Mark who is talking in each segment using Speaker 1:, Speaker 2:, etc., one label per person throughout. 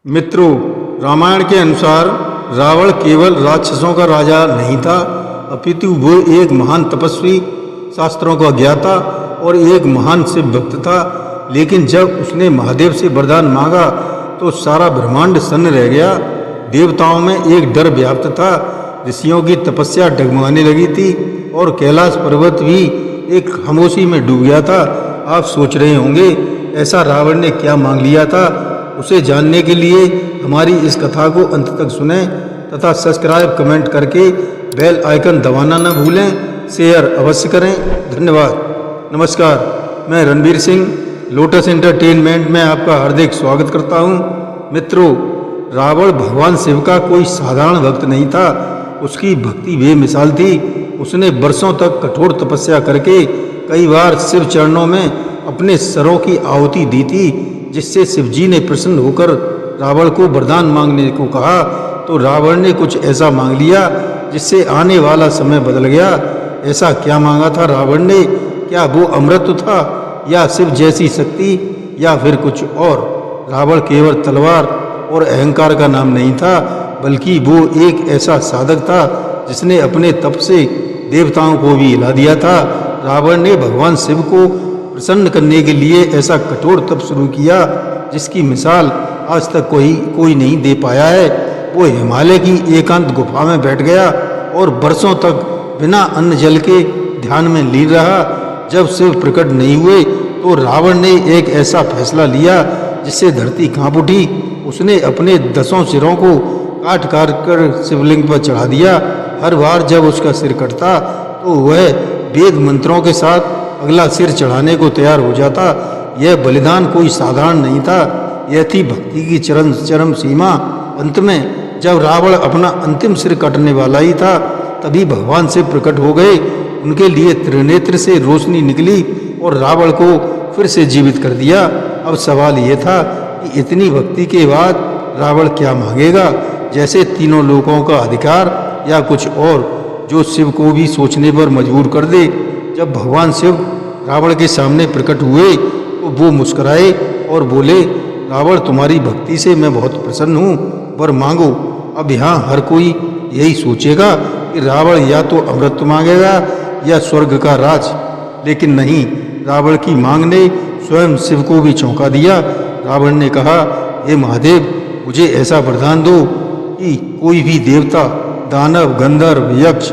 Speaker 1: मित्रों, रामायण के अनुसार रावण केवल राक्षसों का राजा नहीं था, अपितु वो एक महान तपस्वी, शास्त्रों का ज्ञाता और एक महान शिव भक्त था। लेकिन जब उसने महादेव से वरदान मांगा तो सारा ब्रह्मांड सन्न रह गया। देवताओं में एक डर व्याप्त था, ऋषियों की तपस्या डगमगाने लगी थी और कैलाश पर्वत भी एक खामोशी में डूब गया था। आप सोच रहे होंगे ऐसा रावण ने क्या मांग लिया था। उसे जानने के लिए हमारी इस कथा को अंत तक सुनें तथा सब्सक्राइब कमेंट करके बेल आइकन दबाना न भूलें, शेयर अवश्य करें। धन्यवाद। नमस्कार, मैं रणवीर सिंह लोटस एंटरटेनमेंट में आपका हार्दिक स्वागत करता हूं। मित्रों, रावण भगवान शिव का कोई साधारण भक्त नहीं था। उसकी भक्ति बेमिसाल थी। उसने वर्षों तक कठोर तपस्या करके कई बार शिव चरणों में अपने सरों की आहुति दी थी, जिससे शिवजी ने प्रसन्न होकर रावण को वरदान मांगने को कहा। तो रावण ने कुछ ऐसा मांग लिया जिससे आने वाला समय बदल गया। ऐसा क्या मांगा था रावण ने? क्या वो अमृत था या शिव जैसी शक्ति या फिर कुछ और? रावण केवल तलवार और अहंकार का नाम नहीं था, बल्कि वो एक ऐसा साधक था जिसने अपने तप से देवताओं को भी हिला दिया था। रावण ने भगवान शिव को प्रसन्न करने के लिए ऐसा कठोर तप शुरू किया जिसकी मिसाल आज तक कोई नहीं दे पाया है। वो हिमालय की एकांत गुफा में बैठ गया और वर्षों तक बिना अन्न जल के ध्यान में लीन रहा। जब शिव प्रकट नहीं हुए तो रावण ने एक ऐसा फैसला लिया जिससे धरती कांप उठी। उसने अपने 10 सिरों को काट काट कर शिवलिंग पर चढ़ा दिया। हर बार जब उसका सिर कटता तो वह वेद मंत्रों के साथ अगला सिर चढ़ाने को तैयार हो जाता। यह बलिदान कोई साधारण नहीं था, यह थी भक्ति की चरम सीमा। अंत में जब रावण अपना अंतिम सिर काटने वाला ही था, तभी भगवान शिव प्रकट हो गए। उनके लिए त्रिनेत्र से रोशनी निकली और रावण को फिर से जीवित कर दिया। अब सवाल यह था कि इतनी भक्ति के बाद रावण क्या मांगेगा? जैसे तीनों लोकों का अधिकार या कुछ और, जो शिव को भी सोचने पर मजबूर कर दे। जब भगवान शिव रावण के सामने प्रकट हुए तो वो मुस्कुराए और बोले, रावण, तुम्हारी भक्ति से मैं बहुत प्रसन्न हूँ, वर मांगो। अब यहाँ हर कोई यही सोचेगा कि रावण या तो अमृत मांगेगा या स्वर्ग का राज, लेकिन नहीं, रावण की मांग ने स्वयं शिव को भी चौंका दिया। रावण ने कहा, हे महादेव, मुझे ऐसा वरदान दो कि कोई भी देवता, दानव, गंधर्व, यक्ष,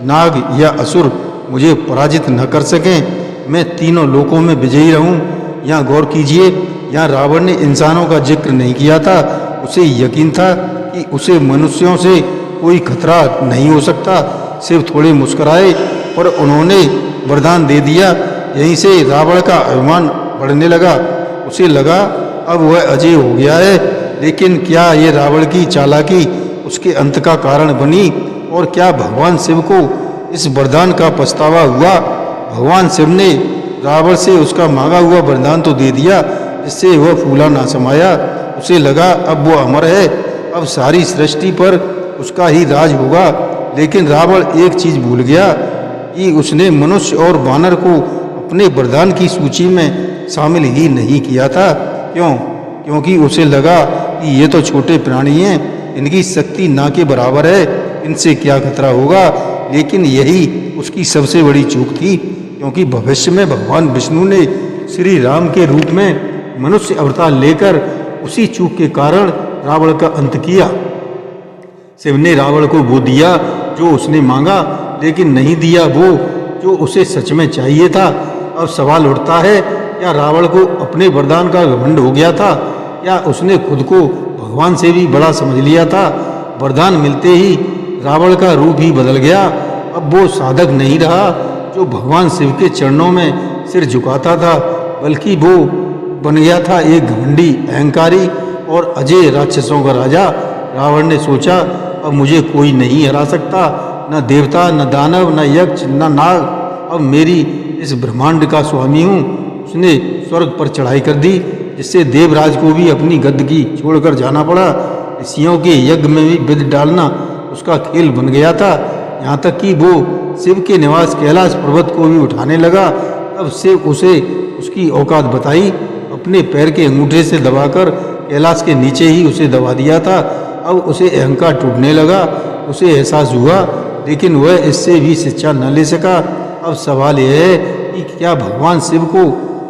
Speaker 1: नाग या असुर मुझे पराजित न कर सकें। मैं तीनों लोकों में विजयी रहूं। यहाँ गौर कीजिए, यहाँ रावण ने इंसानों का जिक्र नहीं किया था। उसे यकीन था कि उसे मनुष्यों से कोई खतरा नहीं हो सकता। शिव थोड़े मुस्कुराए पर उन्होंने वरदान दे दिया। यहीं से रावण का अभिमान बढ़ने लगा। उसे लगा अब वह अजय हो गया है। लेकिन क्या ये रावण की चालाकी उसके अंत का कारण बनी? और क्या भगवान शिव को इस वरदान का पछतावा हुआ? भगवान शिव ने रावण से उसका मांगा हुआ वरदान तो दे दिया, जिससे वह फूला ना समाया। उसे लगा अब वो अमर है, अब सारी सृष्टि पर उसका ही राज होगा। लेकिन रावण एक चीज भूल गया कि उसने मनुष्य और वानर को अपने वरदान की सूची में शामिल ही नहीं किया था। क्यों? क्योंकि उसे लगा कि ये तो छोटे प्राणी हैं, इनकी शक्ति ना के बराबर है, इनसे क्या खतरा होगा। लेकिन यही उसकी सबसे बड़ी चूक थी, क्योंकि भविष्य में भगवान विष्णु ने श्री राम के रूप में मनुष्य अवतार लेकर उसी चूक के कारण रावण का अंत किया। शिव ने रावण को वो दिया जो उसने मांगा, लेकिन नहीं दिया वो जो उसे सच में चाहिए था। अब सवाल उठता है, क्या रावण को अपने वरदान का घमंड हो गया था, या उसने खुद को भगवान से भी बड़ा समझ लिया था? वरदान मिलते ही रावण का रूप ही बदल गया। अब वो साधक नहीं रहा जो भगवान शिव के चरणों में सिर झुकाता था, बल्कि वो बन गया था एक घमंडी, अहंकारी और अजय राक्षसों का राजा। रावण ने सोचा, अब मुझे कोई नहीं हरा सकता, न देवता, न दानव, न यक्ष, न नाग। अब मेरी इस ब्रह्मांड का स्वामी हूँ। उसने स्वर्ग पर चढ़ाई कर दी, जिससे देवराज को भी अपनी गद्दी छोड़कर जाना पड़ा। ऋषियों के यज्ञ में भी विध डालना उसका खेल बन गया था। यहाँ तक कि वो शिव के निवास कैलाश पर्वत को भी उठाने लगा। तब शिव उसे उसकी औकात बताई। अपने पैर के अंगूठे से दबाकर कैलाश के नीचे ही उसे दबा दिया था। अब उसे अहंकार टूटने लगा, उसे एहसास हुआ, लेकिन वह इससे भी शिक्षा न ले सका। अब सवाल यह है कि क्या भगवान शिव को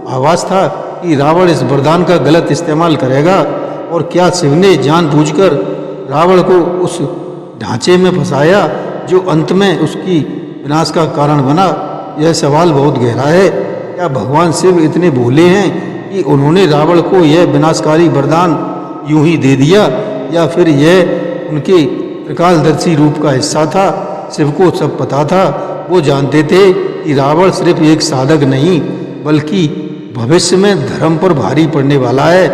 Speaker 1: आभास था कि रावण इस वरदान का गलत इस्तेमाल करेगा, और क्या शिव ने जानबूझकर रावण को उस ढांचे में फंसाया जो अंत में उसकी विनाश का कारण बना? यह सवाल बहुत गहरा है। क्या भगवान शिव इतने भोले हैं कि उन्होंने रावण को यह विनाशकारी वरदान यूं ही दे दिया, या फिर यह उनके त्रिकालदर्शी रूप का हिस्सा था? शिव को सब पता था। वो जानते थे कि रावण सिर्फ एक साधक नहीं, बल्कि भविष्य में धर्म पर भारी पड़ने वाला है,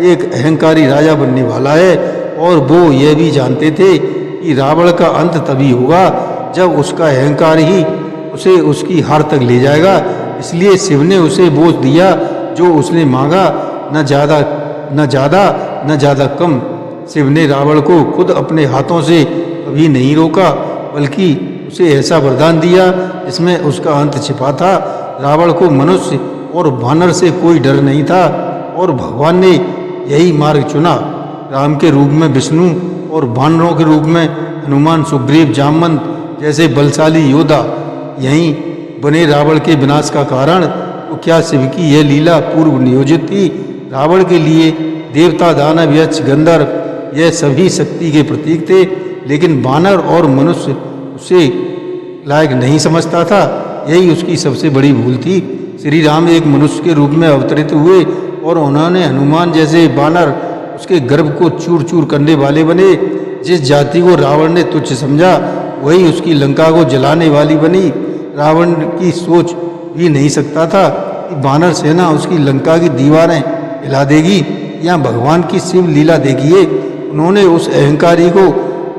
Speaker 1: एक अहंकारी राजा बनने वाला है। और वो यह भी जानते थे कि रावण का अंत तभी होगा जब उसका अहंकार ही उसे उसकी हार तक ले जाएगा। इसलिए शिव ने उसे वो दिया जो उसने मांगा, न ज़्यादा कम। शिव ने रावण को खुद अपने हाथों से कभी नहीं रोका, बल्कि उसे ऐसा वरदान दिया जिसमें उसका अंत छिपा था। रावण को मनुष्य और वानर से कोई डर नहीं था, और भगवान ने यही मार्ग चुना। राम के रूप में विष्णु और वानरों के रूप में हनुमान, सुग्रीव, जामवंत जैसे बलशाली योद्धा यहीं बने रावण के विनाश का कारण। तो क्या शिव की यह लीला पूर्व नियोजित थी? रावण के लिए देवता, दानव, यक्ष, गंधर्व यह सभी शक्ति के प्रतीक थे, लेकिन वानर और मनुष्य उसे लायक नहीं समझता था। यही उसकी सबसे बड़ी भूल थी। श्री राम एक मनुष्य के रूप में अवतरित हुए, और उन्होंने हनुमान जैसे वानर उसके गर्भ को चूर चूर करने वाले बने। जिस जाति को रावण ने तुच्छ समझा, वही उसकी लंका को जलाने वाली बनी। रावण की सोच भी नहीं सकता था कि वानर सेना उसकी लंका की दीवारें हिला देगी। या भगवान की शिव लीला देखिए, उन्होंने उस अहंकारी को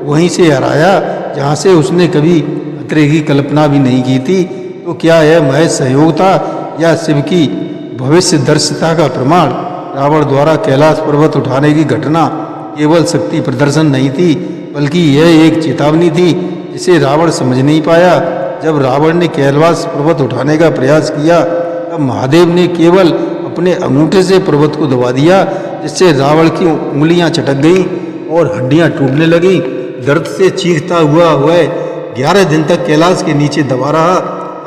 Speaker 1: वहीं से हराया जहाँ से उसने कभी खतरे की कल्पना भी नहीं की थी। तो क्या यह महज सहयोग था, या शिव की भविष्य दर्शिता का प्रमाण? रावण द्वारा कैलाश पर्वत उठाने की घटना केवल शक्ति प्रदर्शन नहीं थी, बल्कि यह एक चेतावनी थी जिसे रावण समझ नहीं पाया। जब रावण ने कैलाश पर्वत उठाने का प्रयास किया, तब महादेव ने केवल अपने अंगूठे से पर्वत को दबा दिया, जिससे रावण की उंगलियां चटक गईं और हड्डियां टूटने लगीं। दर्द से चीखता हुआ वह 11 दिन तक कैलाश के नीचे दबा रहा।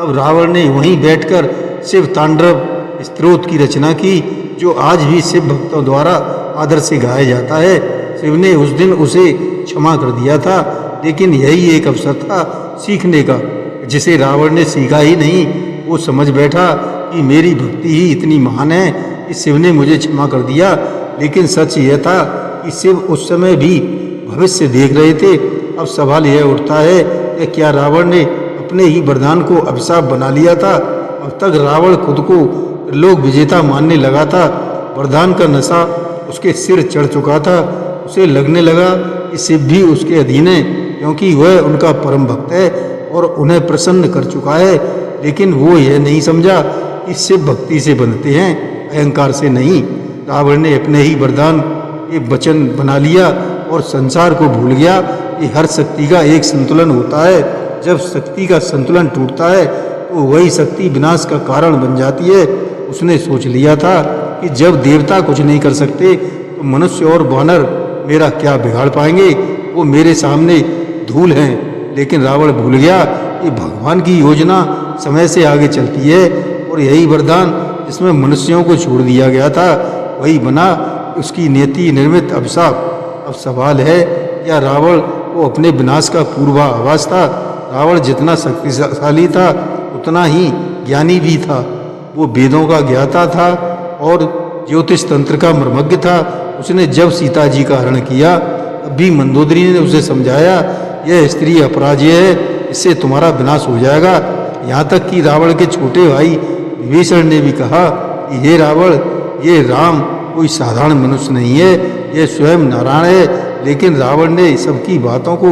Speaker 1: अब रावण ने वहीं बैठकर शिव तांडव स्तोत्र की रचना की, जो आज भी शिव भक्तों द्वारा आदर से गाया जाता है। शिव ने उस दिन उसे क्षमा कर दिया था, लेकिन यही एक अवसर था सीखने का, जिसे रावण ने सीखा ही नहीं। वो समझ बैठा कि मेरी भक्ति ही इतनी महान है कि शिव ने मुझे क्षमा कर दिया। लेकिन सच यह था कि शिव उस समय भी भविष्य देख रहे थे। अब सवाल यह उठता है कि क्या रावण ने अपने ही वरदान को अभिशाप बना लिया था? अब तक रावण खुद को लोक विजेता मानने लगा था। वरदान का नशा उसके सिर चढ़ चुका था। उसे लगने लगा कि शिव भी उसके अधीन है, क्योंकि वह उनका परम भक्त है और उन्हें प्रसन्न कर चुका है। लेकिन वो यह नहीं समझा कि शिव भक्ति से बनते हैं, अहंकार से नहीं। रावण ने अपने ही वरदान के वचन बना लिया और संसार को भूल गया कि हर शक्ति का एक संतुलन होता है। जब शक्ति का संतुलन टूटता है तो वही शक्ति विनाश का कारण बन जाती है। उसने सोच लिया था कि जब देवता कुछ नहीं कर सकते तो मनुष्य और वानर मेरा क्या बिगाड़ पाएंगे, वो मेरे सामने धूल हैं। लेकिन रावण भूल गया कि भगवान की योजना समय से आगे चलती है, और यही वरदान जिसमें मनुष्यों को छोड़ दिया गया था वही बना उसकी नीति निर्मित अभिशाप। अब सवाल है, क्या रावण को अपने विनाश का पूर्वाभास था? रावण जितना शक्तिशाली था उतना ही ज्ञानी भी था। वो वेदों का ज्ञाता था और ज्योतिष तंत्र का मर्मज्ञ था। उसने जब सीता जी का हरण किया तब भी मंदोदरी ने उसे समझाया, यह स्त्री अपराज्य है, इससे तुम्हारा विनाश हो जाएगा। यहाँ तक कि रावण के छोटे भाई विभीषण ने भी कहा कि हे रावण, ये राम कोई साधारण मनुष्य नहीं है, यह स्वयं नारायण है। लेकिन रावण ने सबकी बातों को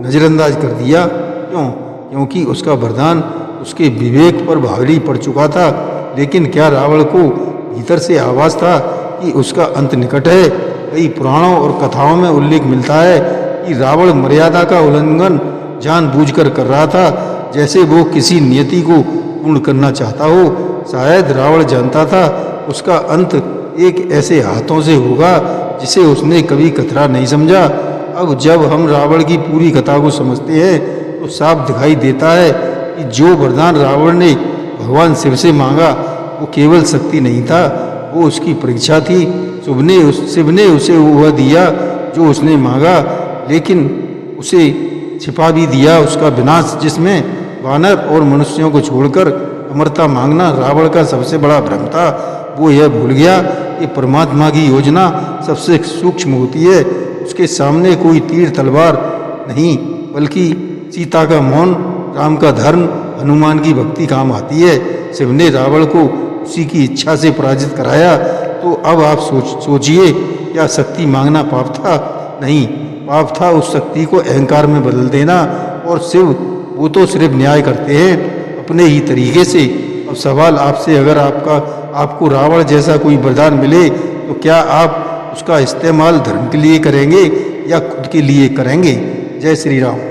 Speaker 1: नज़रअंदाज कर दिया। क्यों? क्योंकि उसका वरदान उसके विवेक पर भारी पड़ चुका था। लेकिन क्या रावण को भीतर से आवाज था कि उसका अंत निकट है? कई पुराणों और कथाओं में उल्लेख मिलता है कि रावण मर्यादा का उल्लंघन जानबूझकर कर रहा था, जैसे वो किसी नियति को पूर्ण करना चाहता हो। शायद रावण जानता था उसका अंत एक ऐसे हाथों से होगा जिसे उसने कभी खतरा नहीं समझा। अब जब हम रावण की पूरी कथा को समझते हैं तो साफ दिखाई देता है कि जो वरदान रावण ने भगवान शिव से मांगा वो केवल शक्ति नहीं था, वो उसकी परीक्षा थी। शिव ने उसे वह दिया जो उसने मांगा, लेकिन उसे छिपा भी दिया उसका विनाश, जिसमें वानर और मनुष्यों को छोड़कर अमरता मांगना रावण का सबसे बड़ा भ्रम था। वो यह भूल गया कि परमात्मा की योजना सबसे सूक्ष्म होती है। उसके सामने कोई तीर तलवार नहीं, बल्कि सीता का मौन, राम का धर्म, हनुमान की भक्ति काम आती है। शिव ने रावण को उसी की इच्छा से पराजित कराया। तो अब आप सोचिए, क्या शक्ति मांगना पाप था? नहीं, पाप था उस शक्ति को अहंकार में बदल देना। और शिव वो तो सिर्फ न्याय करते हैं अपने ही तरीके से। अब सवाल आपसे, अगर आपको रावण जैसा कोई वरदान मिले तो क्या आप उसका इस्तेमाल धर्म के लिए करेंगे या खुद के लिए करेंगे? जय श्री राम।